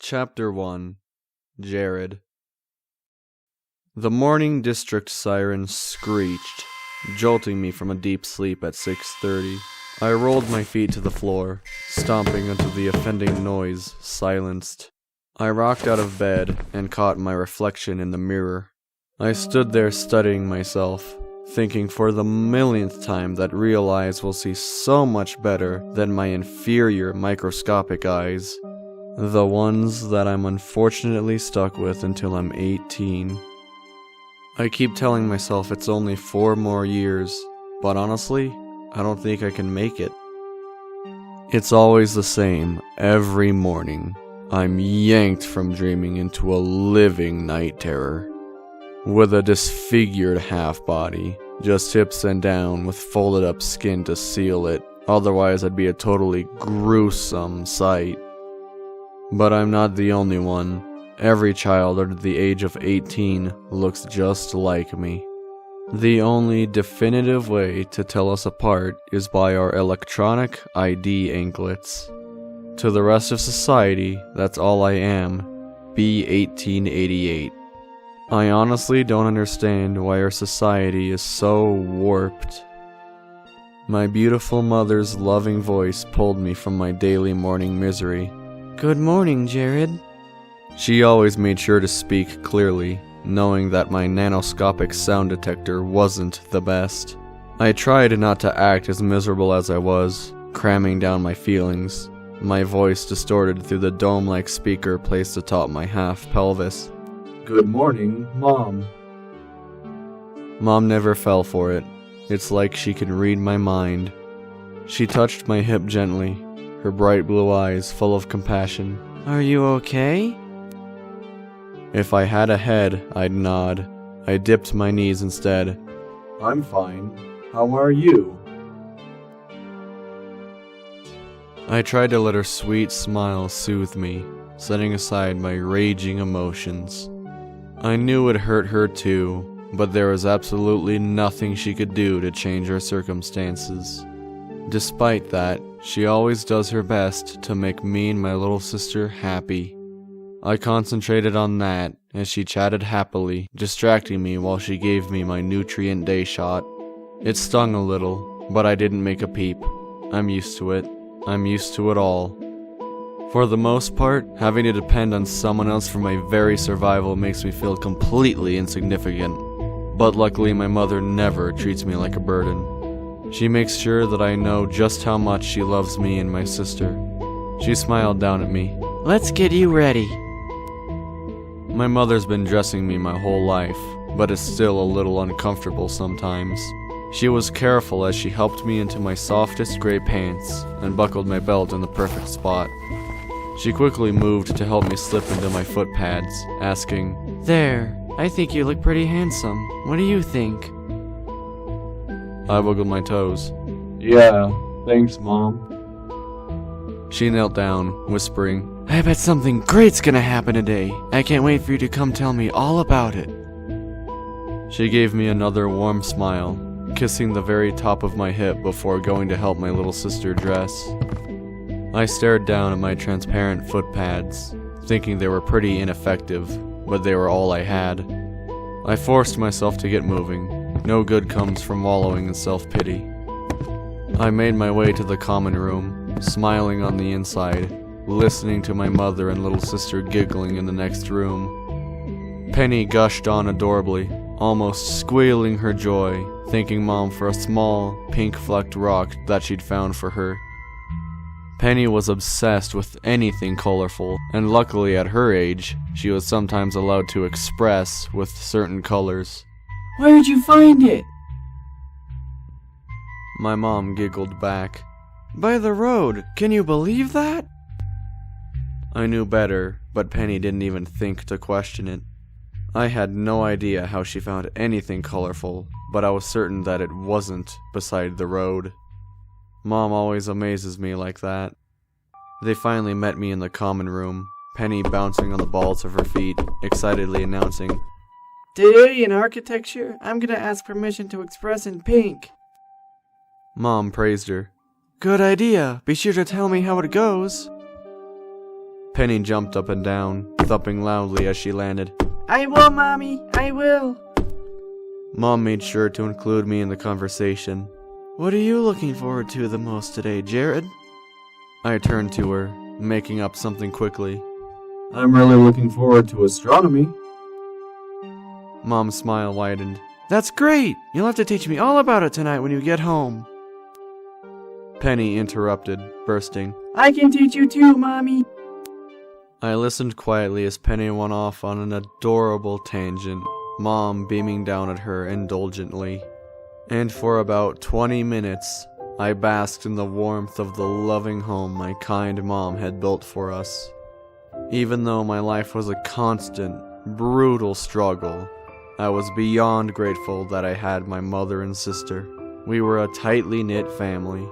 Chapter 1 Jared. The morning district siren screeched, jolting me from a deep sleep at 6:30. I rolled my feet to the floor, stomping until the offending noise silenced. I rocked out of bed and caught my reflection in the mirror. I stood there studying myself, thinking for the millionth time that real eyes will see so much better than my inferior microscopic eyes. The ones that I'm unfortunately stuck with until I'm 18. I keep telling myself it's only 4 more years, but honestly, I don't think I can make it. It's always the same, every morning. I'm yanked from dreaming into a living night terror. With a disfigured half-body, just hips and down with folded up skin to seal it, otherwise I'd be a totally gruesome sight. But I'm not the only one. Every child under the age of 18 looks just like me. The only definitive way to tell us apart is by our electronic ID anklets. To the rest of society, that's all I am. B1888. I honestly don't understand why our society is so warped. My beautiful mother's loving voice pulled me from my daily morning misery. "Good morning, Jared." She always made sure to speak clearly, knowing that my nanoscopic sound detector wasn't the best. I tried not to act as miserable as I was, cramming down my feelings, my voice distorted through the dome-like speaker placed atop my half-pelvis. "Good morning, Mom." Mom never fell for it. It's like she can read my mind. She touched my hip gently, her bright blue eyes full of compassion. "Are you okay?" If I had a head, I'd nod. I dipped my knees instead. "I'm fine. How are you?" I tried to let her sweet smile soothe me, setting aside my raging emotions. I knew it hurt her too, but there was absolutely nothing she could do to change our circumstances. Despite that, she always does her best to make me and my little sister happy. I concentrated on that as she chatted happily, distracting me while she gave me my nutrient day shot. It stung a little, but I didn't make a peep. I'm used to it. I'm used to it all. For the most part, having to depend on someone else for my very survival makes me feel completely insignificant. But luckily my mother never treats me like a burden. She makes sure that I know just how much she loves me and my sister. She smiled down at me. "Let's get you ready." My mother's been dressing me my whole life, but it's still a little uncomfortable sometimes. She was careful as she helped me into my softest gray pants and buckled my belt in the perfect spot. She quickly moved to help me slip into my foot pads, asking, "There, I think you look pretty handsome. What do you think?" I wiggled my toes. "Yeah, thanks, Mom." She knelt down, whispering, "I bet something great's gonna happen today. I can't wait for you to come tell me all about it." She gave me another warm smile, kissing the very top of my hip before going to help my little sister dress. I stared down at my transparent foot pads, thinking they were pretty ineffective, but they were all I had. I forced myself to get moving. No good comes from wallowing in self-pity. I made my way to the common room, smiling on the inside, listening to my mother and little sister giggling in the next room. Penny gushed on adorably, almost squealing her joy, thanking Mom for a small, pink-flecked rock that she'd found for her. Penny was obsessed with anything colorful, and luckily at her age, she was sometimes allowed to express with certain colors. "Where'd you find it?" My mom giggled back. "By the road, can you believe that?" I knew better, but Penny didn't even think to question it. I had no idea how she found anything colorful, but I was certain that it wasn't beside the road. Mom always amazes me like that. They finally met me in the common room, Penny bouncing on the balls of her feet, excitedly announcing, "Today in architecture, I'm gonna ask permission to express in pink." Mom praised her. "Good idea. Be sure to tell me how it goes." Penny jumped up and down, thumping loudly as she landed. I will, Mommy, I will. Mom made sure to include me in the conversation. What are you looking forward to the most today, Jared? I turned to her, making up something quickly. I'm really looking forward to astronomy. Mom's smile widened. That's great! You'll have to teach me all about it tonight when you get home. Penny interrupted, bursting. I can teach you too, Mommy. I listened quietly as Penny went off on an adorable tangent, Mom beaming down at her indulgently. And for about 20 minutes, I basked in the warmth of the loving home my kind mom had built for us. Even though my life was a constant, brutal struggle, I was beyond grateful that I had my mother and sister. We were a tightly knit family.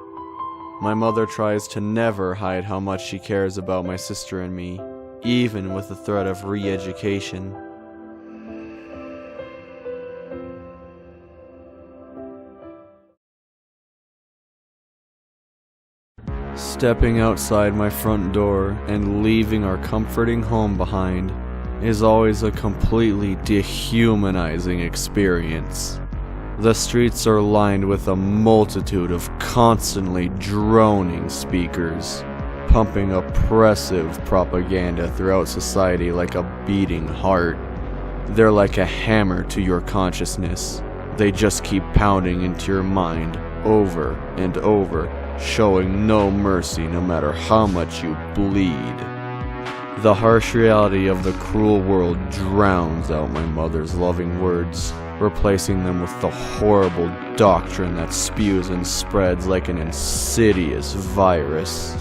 My mother tries to never hide how much she cares about my sister and me, even with the threat of re-education. Stepping outside my front door and leaving our comforting home behind is always a completely dehumanizing experience. The streets are lined with a multitude of constantly droning speakers, pumping oppressive propaganda throughout society like a beating heart. They're like a hammer to your consciousness. They just keep pounding into your mind over and over, showing no mercy no matter how much you bleed. The harsh reality of the cruel world drowns out my mother's loving words, replacing them with the horrible doctrine that spews and spreads like an insidious virus.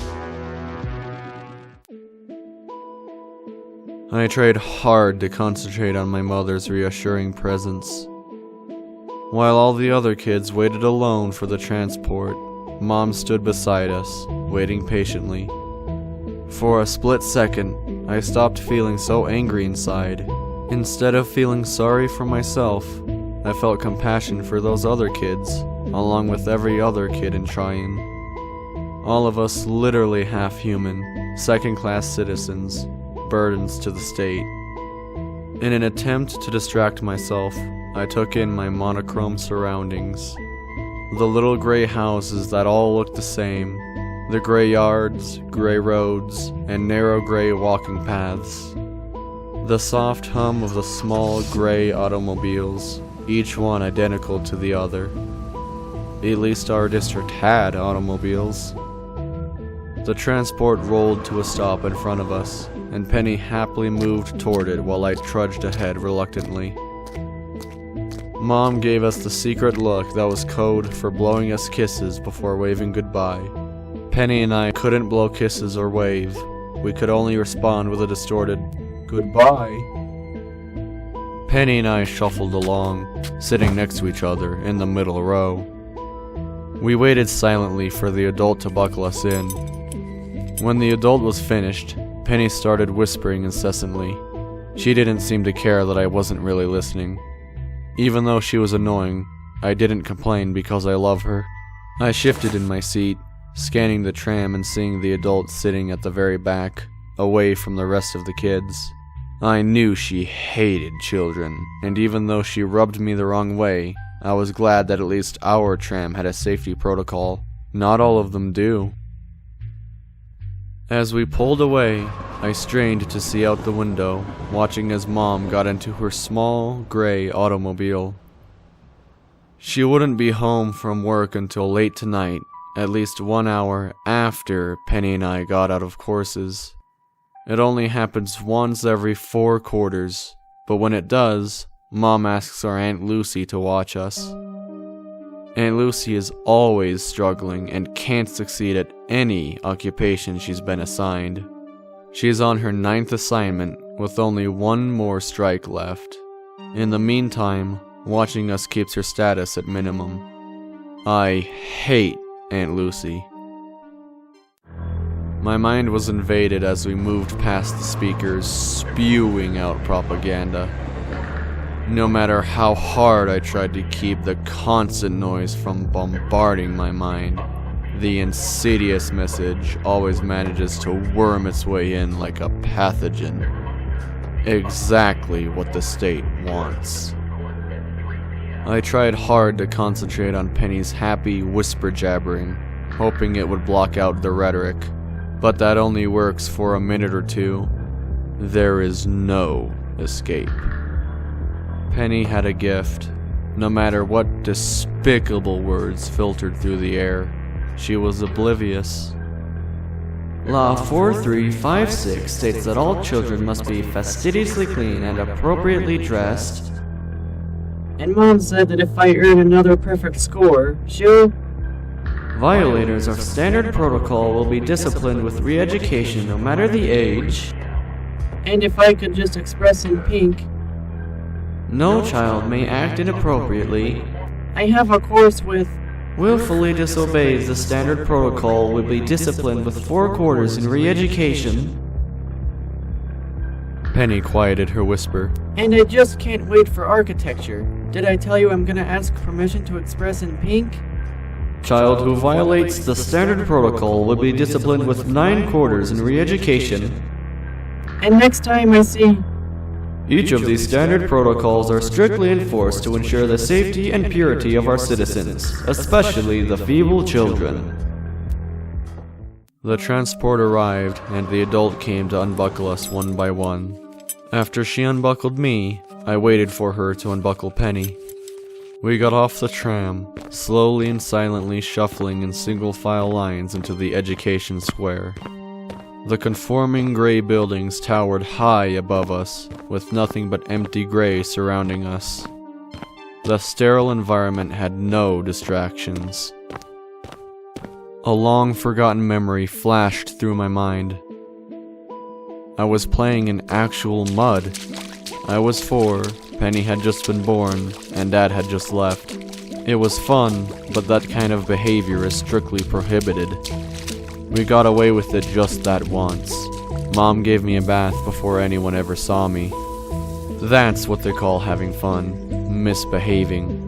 I tried hard to concentrate on my mother's reassuring presence. While all the other kids waited alone for the transport, Mom stood beside us, waiting patiently. For a split second, I stopped feeling so angry inside. Instead of feeling sorry for myself, I felt compassion for those other kids, along with every other kid in Tryon. All of us literally half-human, second-class citizens, burdens to the state. In an attempt to distract myself, I took in my monochrome surroundings. The little gray houses that all looked the same, the gray yards, gray roads, and narrow gray walking paths. The soft hum of the small gray automobiles, each one identical to the other. At least our district had automobiles. The transport rolled to a stop in front of us, and Penny happily moved toward it while I trudged ahead reluctantly. Mom gave us the secret look that was code for blowing us kisses before waving goodbye. Penny and I couldn't blow kisses or wave. We could only respond with a distorted, "Goodbye." Penny and I shuffled along, sitting next to each other in the middle row. We waited silently for the adult to buckle us in. When the adult was finished, Penny started whispering incessantly. She didn't seem to care that I wasn't really listening. Even though she was annoying, I didn't complain because I love her. I shifted in my seat, scanning the tram and seeing the adult sitting at the very back, away from the rest of the kids. I knew she hated children, and even though she rubbed me the wrong way, I was glad that at least our tram had a safety protocol. Not all of them do. As we pulled away, I strained to see out the window, watching as Mom got into her small, gray automobile. She wouldn't be home from work until late tonight, at least 1 hour after Penny and I got out of courses. It only happens once every 4 quarters, but when it does, Mom asks our Aunt Lucy to watch us. Aunt Lucy is always struggling and can't succeed at any occupation she's been assigned. She's on her 9th assignment with only 1 more strike left. In the meantime, watching us keeps her status at minimum. I hate Aunt Lucy. My mind was invaded as we moved past the speakers, spewing out propaganda. No matter how hard I tried to keep the constant noise from bombarding my mind, The insidious message always manages to worm its way in like a pathogen. Exactly what the state wants. I tried hard to concentrate on Penny's happy whisper jabbering, hoping it would block out the rhetoric, but that only works for a minute or two. There is no escape. Penny had a gift. No matter what despicable words filtered through the air, she was oblivious. Law 4356 states that all children must be fastidiously clean and appropriately dressed. And Mom said that if I earn another perfect score, she'll... Violators of standard protocol will be disciplined with re-education no matter the age. And if I could just express in pink... No child may act inappropriately. I have a course with... Willfully disobeys the standard protocol will be disciplined with 4 quarters in re-education. Penny quieted her whisper. And I just can't wait for architecture. Did I tell you I'm gonna ask permission to express in pink? Child who violates the standard protocol will be disciplined with 9 quarters in re-education. And next time I see... Each of these standard protocols are strictly enforced to ensure the safety and purity of our citizens, especially the feeble children. The transport arrived, and the adult came to unbuckle us one by one. After she unbuckled me, I waited for her to unbuckle Penny. We got off the tram, slowly and silently shuffling in single-file lines into the education square. The conforming gray buildings towered high above us, with nothing but empty gray surrounding us. The sterile environment had no distractions. A long-forgotten memory flashed through my mind. I was playing in actual mud. I was 4, Penny had just been born, and Dad had just left. It was fun, but that kind of behavior is strictly prohibited. We got away with it just that once. Mom gave me a bath before anyone ever saw me. That's what they call having fun, misbehaving.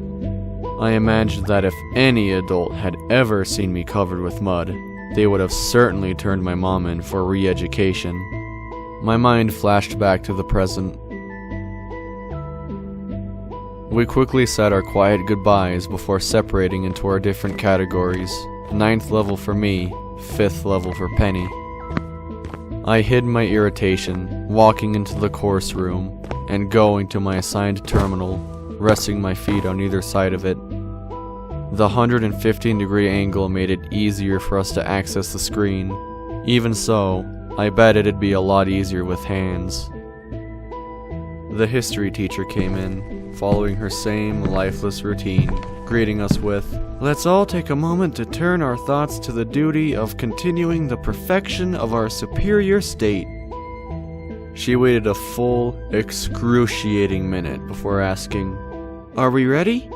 I imagined that if any adult had ever seen me covered with mud, they would have certainly turned my mom in for re-education. My mind flashed back to the present. We quickly said our quiet goodbyes before separating into our different categories. 9th level for me, 5th level for Penny. I hid my irritation, walking into the course room, and going to my assigned terminal, resting my feet on either side of it. The 115-degree angle made it easier for us to access the screen. Even so, I bet it'd be a lot easier with hands. The history teacher came in, following her same lifeless routine, greeting us with, "Let's all take a moment to turn our thoughts to the duty of continuing the perfection of our superior state." She waited a full, excruciating minute before asking, "Are we ready?"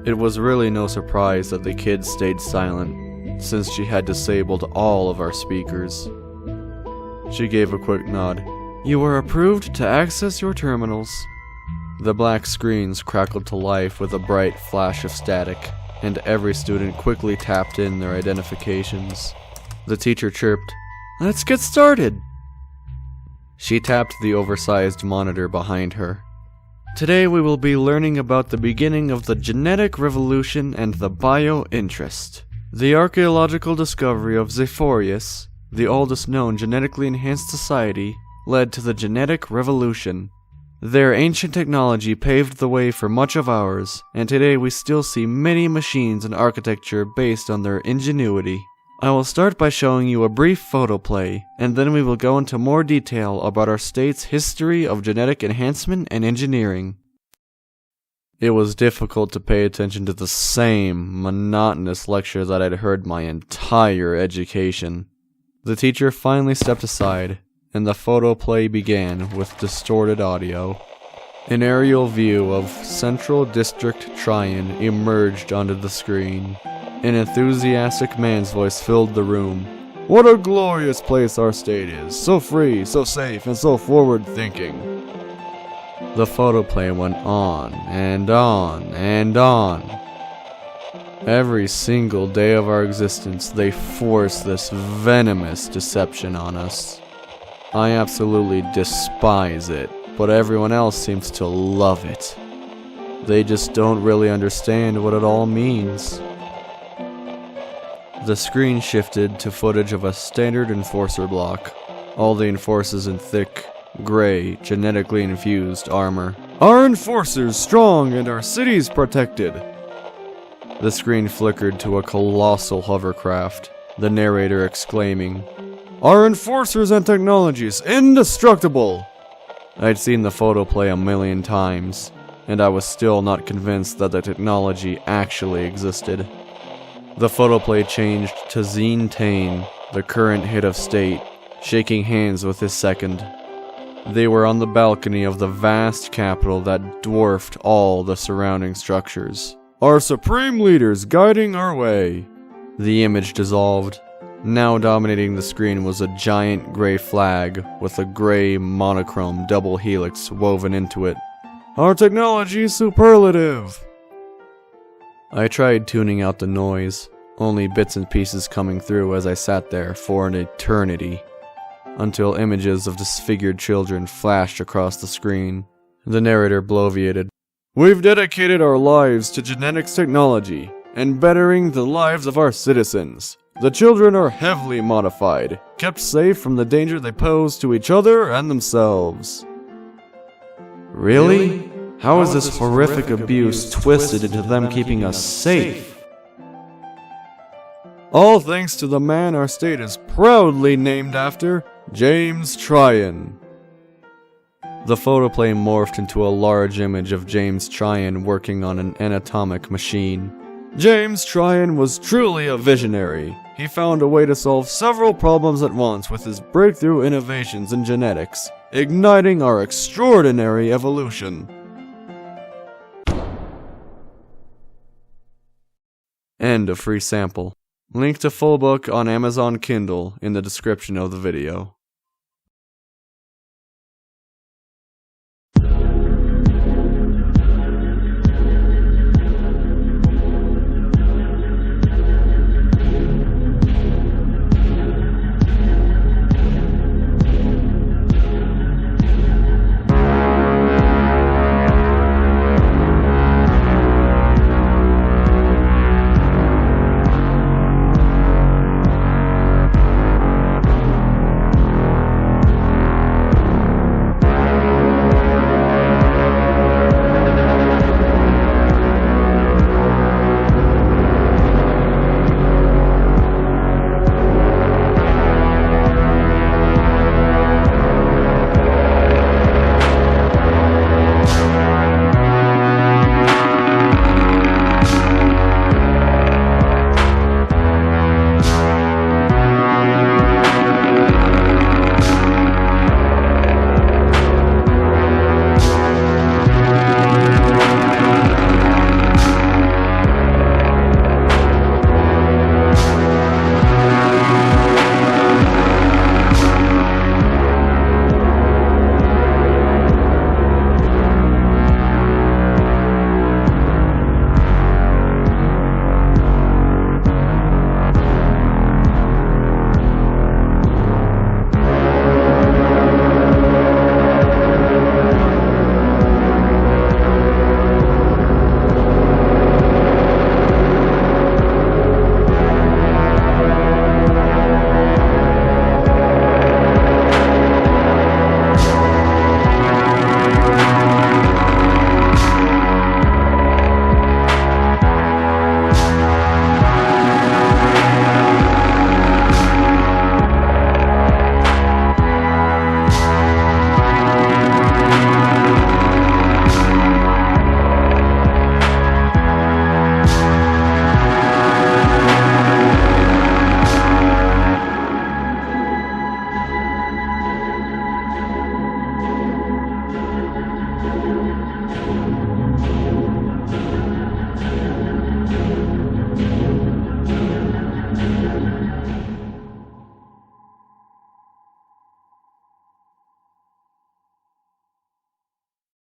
It was really no surprise that the kids stayed silent, since she had disabled all of our speakers. She gave a quick nod. "You are approved to access your terminals." The black screens crackled to life with a bright flash of static, and every student quickly tapped in their identifications. The teacher chirped, "Let's get started!" She tapped the oversized monitor behind her. "Today we will be learning about the beginning of the genetic revolution and the bio-interest. The archaeological discovery of Zephorius, the oldest known genetically enhanced society, led to the genetic revolution. Their ancient technology paved the way for much of ours, and today we still see many machines and architecture based on their ingenuity. I will start by showing you a brief photoplay, and then we will go into more detail about our state's history of genetic enhancement and engineering." It was difficult to pay attention to the same monotonous lecture that I'd heard my entire education. The teacher finally stepped aside, and the photoplay began with distorted audio. An aerial view of Central District Tryon emerged onto the screen. An enthusiastic man's voice filled the room. "What a glorious place our state is! So free, so safe, and so forward-thinking!" The photoplay went on and on and on. Every single day of our existence, they force this venomous deception on us. I absolutely despise it, but everyone else seems to love it. They just don't really understand what it all means. The screen shifted to footage of a standard enforcer block. All the enforcers in thick, gray, genetically infused armor. Our enforcers strong and our cities protected. The screen flickered to a colossal hovercraft, the narrator exclaiming, "Our enforcers and technologies indestructible!" I'd seen the photoplay a million times, and I was still not convinced that the technology actually existed. The photoplay changed to Zine Tane, the current head of state, shaking hands with his second. They were on the balcony of the vast capital that dwarfed all the surrounding structures. Our supreme leaders guiding our way. The image dissolved. Now dominating the screen was a giant gray flag with a gray monochrome double helix woven into it. Our technology superlative. I tried tuning out the noise, only bits and pieces coming through as I sat there for an eternity, until images of disfigured children flashed across the screen. The narrator bloviated, "We've dedicated our lives to genetics technology and bettering the lives of our citizens. The children are heavily modified, kept safe from the danger they pose to each other and themselves." Really? How is this horrific abuse twisted into them keeping us safe? All thanks to the man our state is proudly named after, James Tryon. The photoplay morphed into a large image of James Tryon working on an anatomic machine. James Tryon was truly a visionary. He found a way to solve several problems at once with his breakthrough innovations in genetics, igniting our extraordinary evolution. End of free sample. Link to full book on Amazon Kindle in the description of the video.